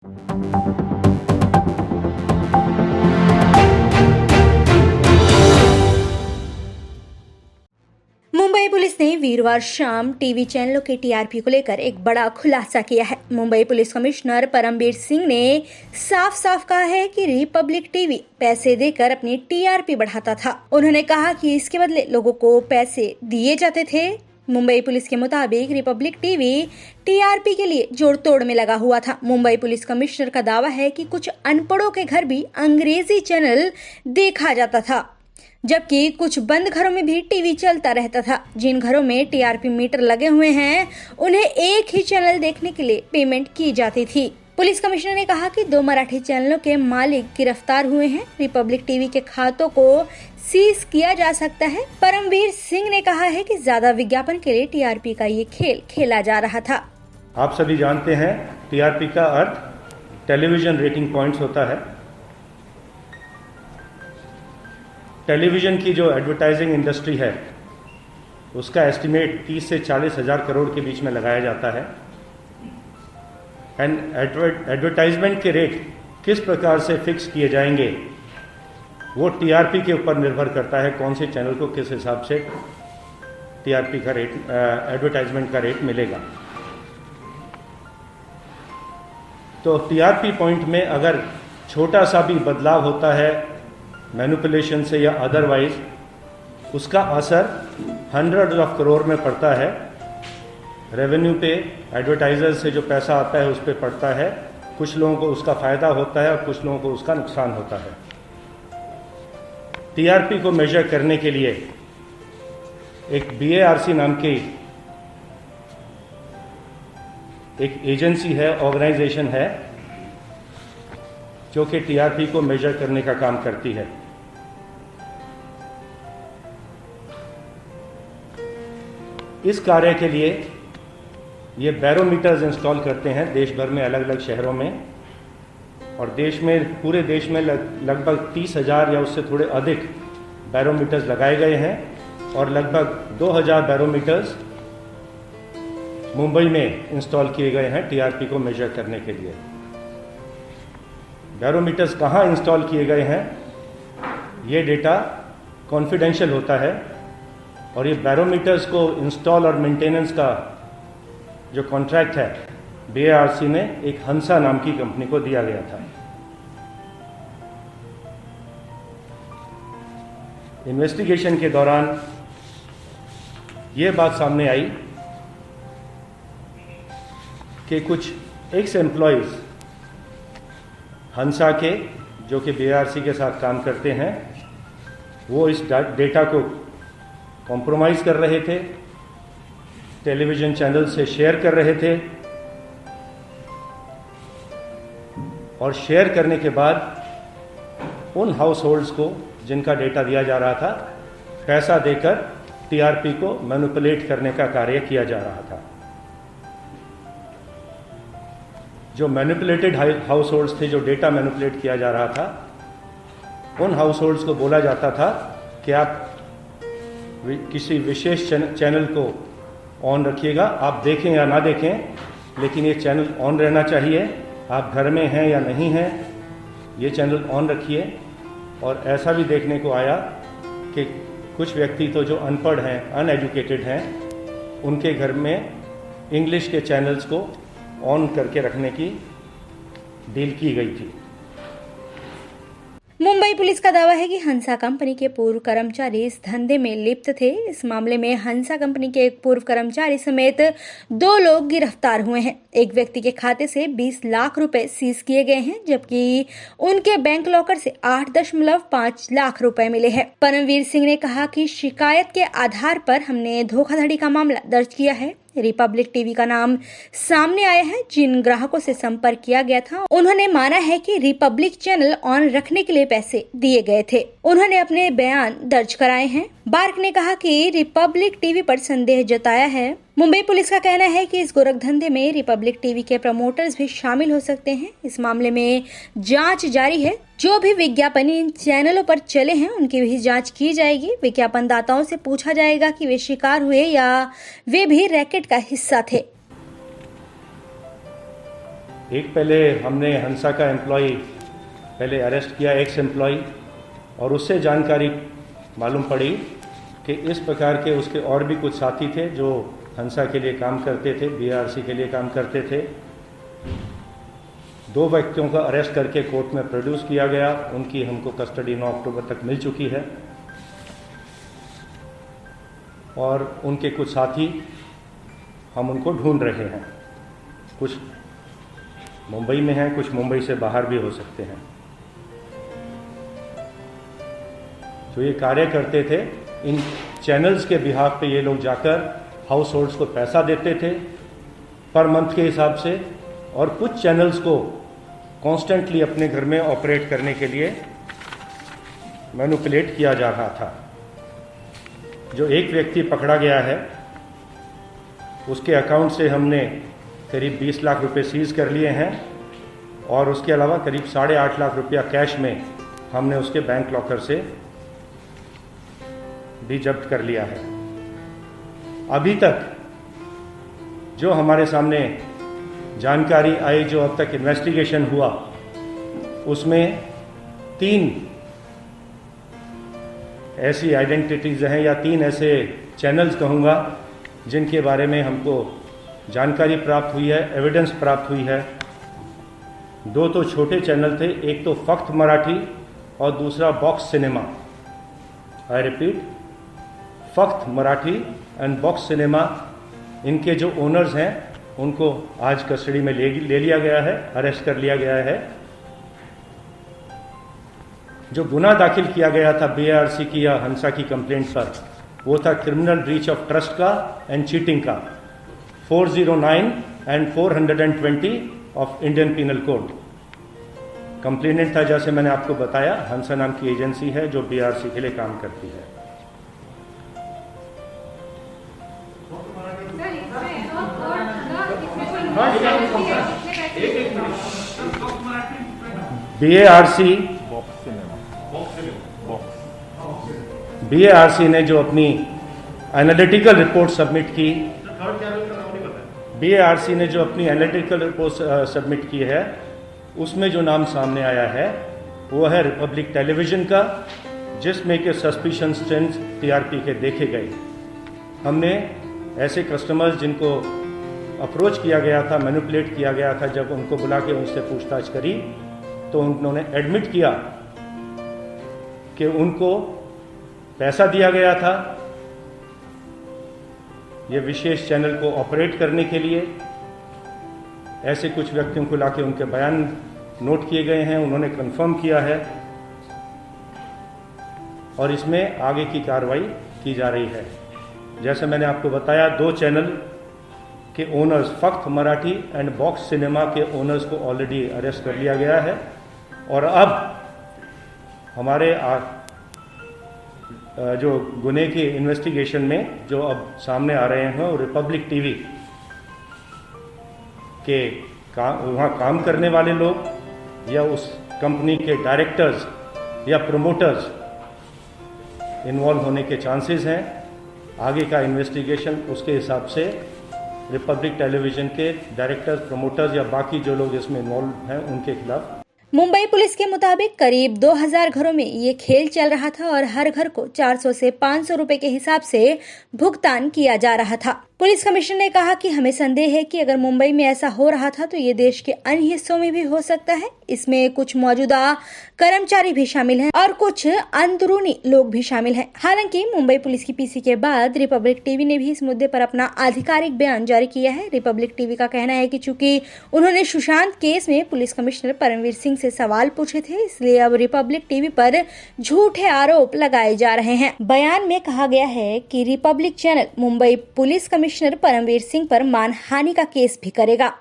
Mumbai police ने वीरवार शाम टीवी चैनलों के टीआरपी को लेकर एक बड़ा खुलासा किया है। मुंबई पुलिस कमिश्नर परमवीर सिंह ने साफ साफ कहा है कि रिपब्लिक टीवी पैसे देकर अपनी टीआरपी बढ़ाता था। उन्होंने कहा कि इसके बदले लोगों को पैसे दिए जाते थे। मुंबई पुलिस के मुताबिक रिपब्लिक टीवी टीआरपी के लिए जोड़ तोड़ में लगा हुआ था। मुंबई पुलिस कमिश्नर का दावा है कि कुछ अनपढ़ों के घर भी अंग्रेजी चैनल देखा जाता था, जबकि कुछ बंद घरों में भी टीवी चलता रहता था। जिन घरों में टीआरपी मीटर लगे हुए हैं, उन्हें एक ही चैनल देखने के लिए पेमेंट की जाती थी। पुलिस कमिश्नर ने कहा कि 2 मराठी चैनलों के मालिक गिरफ्तार हुए हैं। रिपब्लिक टीवी के खातों को सीज किया जा सकता है। परमवीर सिंह ने कहा है कि ज्यादा विज्ञापन के लिए टीआरपी का ये खेल खेला जा रहा था। आप सभी जानते हैं टीआरपी का अर्थ टेलीविजन रेटिंग पॉइंट्स होता है। टेलीविजन की जो एडवर्टाइजिंग इंडस्ट्री है उसका एस्टिमेट 30 से 40 हज़ार करोड़ के बीच में लगाया जाता है। एंड एडवर्टाइजमेंट के रेट किस प्रकार से फिक्स किए जाएंगे वो टीआरपी के ऊपर निर्भर करता है, कौन से चैनल को किस हिसाब से टीआरपी का रेट, एडवर्टाइजमेंट का रेट मिलेगा। तो टीआरपी पॉइंट में अगर छोटा सा भी बदलाव होता है मैनिपुलेशन से या अदरवाइज, उसका असर हंड्रेड्स ऑफ करोड़ में पड़ता है। रेवेन्यू पे, एडवर्टाइजर से जो पैसा आता है उस पर पड़ता है। कुछ लोगों को उसका फ़ायदा होता है और कुछ लोगों को उसका नुकसान होता है। टीआरपी को मेजर करने के लिए एक बीएआरसी नाम की एक एजेंसी है, ऑर्गेनाइजेशन है, जो कि टीआरपी को मेजर करने का काम करती है। इस कार्य के लिए ये बैरोमीटर्स इंस्टॉल करते हैं देश भर में, अलग अलग शहरों में, और देश में, पूरे देश में लगभग 30,000 या उससे थोड़े अधिक बैरोमीटर्स लगाए गए हैं और लगभग 2,000 बैरोमीटर्स मुंबई में इंस्टॉल किए गए हैं टीआरपी को मेजर करने के लिए। बैरोमीटर्स कहाँ इंस्टॉल किए गए हैं ये डेटा कॉन्फिडेंशियल होता है, और ये बैरोमीटर्स को इंस्टॉल और मेंटेनेंस का जो कॉन्ट्रैक्ट है बीएआरसी ने एक हंसा नाम की कंपनी को दिया गया था। इन्वेस्टिगेशन के दौरान ये बात सामने आई कि कुछ एक्स एम्प्लॉयज हंसा के, जो कि बीएआरसी के साथ काम करते हैं, वो इस डेटा को कॉम्प्रोमाइज़ कर रहे थे, टेलीविज़न चैनल से शेयर कर रहे थे, और शेयर करने के बाद उन हाउस होल्ड्स को जिनका डेटा दिया जा रहा था पैसा देकर टीआरपी को मैनिपुलेट करने का कार्य किया जा रहा था। जो मैनिपुलेटेड हाउस होल्ड्स थे, जो डेटा मैनिपुलेट किया जा रहा था, उन हाउस होल्ड्स को बोला जाता था कि आप किसी विशेष चैनल को ऑन रखिएगा, आप देखें या ना देखें, लेकिन ये चैनल ऑन रहना चाहिए। आप घर में हैं या नहीं हैं, ये चैनल ऑन रखिए। और ऐसा भी देखने को आया कि कुछ व्यक्ति तो जो अनपढ़ हैं, अनएजुकेटेड हैं, उनके घर में इंग्लिश के चैनल्स को ऑन करके रखने की डील की गई थी। मुंबई पुलिस का दावा है कि हंसा कंपनी के पूर्व कर्मचारी इस धंधे में लिप्त थे। इस मामले में हंसा कंपनी के एक पूर्व कर्मचारी समेत 2 लोग गिरफ्तार हुए हैं। एक व्यक्ति के खाते से 20 लाख रुपए सीज किए गए हैं, जबकि उनके बैंक लॉकर से 8.5 लाख रुपए मिले हैं। परमवीर सिंह ने कहा कि शिकायत के आधार पर हमने धोखाधड़ी का मामला दर्ज किया है। रिपब्लिक टीवी का नाम सामने आया है। जिन ग्राहकों से संपर्क किया गया था, उन्होंने माना है कि रिपब्लिक चैनल ऑन रखने के लिए पैसे दिए गए थे। उन्होंने अपने बयान दर्ज कराए हैं। बार्क ने कहा कि रिपब्लिक टीवी पर संदेह जताया है। मुंबई पुलिस का कहना है कि इस गोरखधंधे में रिपब्लिक टीवी के प्रमोटर्स भी शामिल हो सकते हैं। इस मामले में जांच जारी है। जो भी विज्ञापन इन चैनलों पर चले हैं, उनकी भी जांच की जाएगी। विज्ञापन दाताओं से पूछा जाएगा कि वे शिकार हुए या वे भी रैकेट का हिस्सा थे। एक पहले हमने हंसा का एम्प्लॉय पहले अरेस्ट किया, एक्स एम्प्लॉय, और उससे जानकारी मालूम पड़ी कि इस प्रकार के उसके और भी कुछ साथी थे जो हंसा के लिए काम करते थे, बीआरसी के लिए काम करते थे। 2 व्यक्तियों का अरेस्ट करके कोर्ट में प्रोड्यूस किया गया। उनकी हमको कस्टडी 9 अक्टूबर तक मिल चुकी है और उनके कुछ साथी हम उनको ढूंढ रहे हैं। कुछ मुंबई में हैं, कुछ मुंबई से बाहर भी हो सकते हैं। जो ये कार्य करते थे, इन चैनल्स के बिहाफ पे ये लोग जाकर हाउस होल्ड्स को पैसा देते थे पर मंथ के हिसाब से, और कुछ चैनल्स को कॉन्स्टेंटली अपने घर में ऑपरेट करने के लिए मैनिपुलेट किया जा रहा था। जो एक व्यक्ति पकड़ा गया है, उसके अकाउंट से हमने करीब 20 लाख रुपए सीज कर लिए हैं और उसके अलावा करीब 8.5 लाख रुपया कैश में हमने उसके बैंक लॉकर से भी जब्त कर लिया है। अभी तक जो हमारे सामने जानकारी आई, जो अब तक इन्वेस्टिगेशन हुआ, उसमें 3 ऐसी आइडेंटिटीज हैं या 3 ऐसे चैनल्स कहूँगा जिनके बारे में हमको जानकारी प्राप्त हुई है, एविडेंस प्राप्त हुई है। 2 तो छोटे चैनल थे, एक तो फख्त मराठी और दूसरा box cinema. I repeat, Fakt Marathi and box cinema. इनके जो ओनर्स हैं उनको आज कस्टडी में ले लिया गया है, अरेस्ट कर लिया गया है। जो गुनाह दाखिल किया गया था बीआरसी की या हंसा की कंप्लेंट पर, वो था क्रिमिनल ब्रीच ऑफ ट्रस्ट का एंड चीटिंग का, 409 and 420 of Indian penal code. Complainant था, जैसे मैंने आपको बताया, हंसा नाम की एजेंसी है जो बीआरसी के लिए काम करती है। बीएआरसी ने जो अपनी एनालिटिकल रिपोर्ट सबमिट की, बीएआरसी ने जो अपनी एनालिटिकल रिपोर्ट सबमिट की है, उसमें जो नाम सामने आया है वो है रिपब्लिक टेलीविजन का, जिसमें के सस्पिशन स्ट्रेंथ टीआरपी के देखे गए। हमने ऐसे कस्टमर्स जिनको अप्रोच किया गया था, मैनिपुलेट किया गया था, जब उनको बुला के उनसे पूछताछ करी तो उन्होंने एडमिट किया कि उनको पैसा दिया गया था ये विशेष चैनल को ऑपरेट करने के लिए। ऐसे कुछ व्यक्तियों को लाके उनके बयान नोट किए गए हैं, उन्होंने कंफर्म किया है और इसमें आगे की कार्रवाई की जा रही है। जैसे मैंने आपको बताया, 2 चैनल के owners, Fakt Marathi and box cinema के ओनर्स को ऑलरेडी अरेस्ट कर लिया गया है और अब हमारे जो गुने के इन्वेस्टिगेशन में जो अब सामने आ रहे हैं, रिपब्लिक टीवी के वहाँ काम करने वाले लोग या उस कंपनी के डायरेक्टर्स या प्रमोटर्स इन्वॉल्व होने के चांसेस हैं। आगे का इन्वेस्टिगेशन उसके हिसाब से रिपब्लिक टेलीविजन के डायरेक्टर्स, प्रमोटर्स या बाकी जो लोग इसमें इन्वॉल्व हैं उनके खिलाफ। मुंबई पुलिस के मुताबिक करीब 2000 घरों में ये खेल चल रहा था और हर घर को 400 से 500 रुपए के हिसाब से भुगतान किया जा रहा था। पुलिस कमिश्नर ने कहा कि हमें संदेह है कि अगर मुंबई में ऐसा हो रहा था तो ये देश के अन्य हिस्सों में भी हो सकता है। इसमें कुछ मौजूदा कर्मचारी भी शामिल हैं और कुछ अंदरूनी लोग भी शामिल हैं। हालांकि मुंबई पुलिस की पीसी के बाद रिपब्लिक टीवी ने भी इस मुद्दे पर अपना आधिकारिक बयान जारी किया है। रिपब्लिक टीवी का कहना है कि चूंकि उन्होंने सुशांत केस में पुलिस कमिश्नर परमवीर सिंह से सवाल पूछे थे, इसलिए अब रिपब्लिक टीवी पर झूठे आरोप लगाए जा रहे हैं। बयान में कहा गया है कि Republic channel Mumbai police commissioner Paramvir Singh पर मानहानि का केस भी करेगा।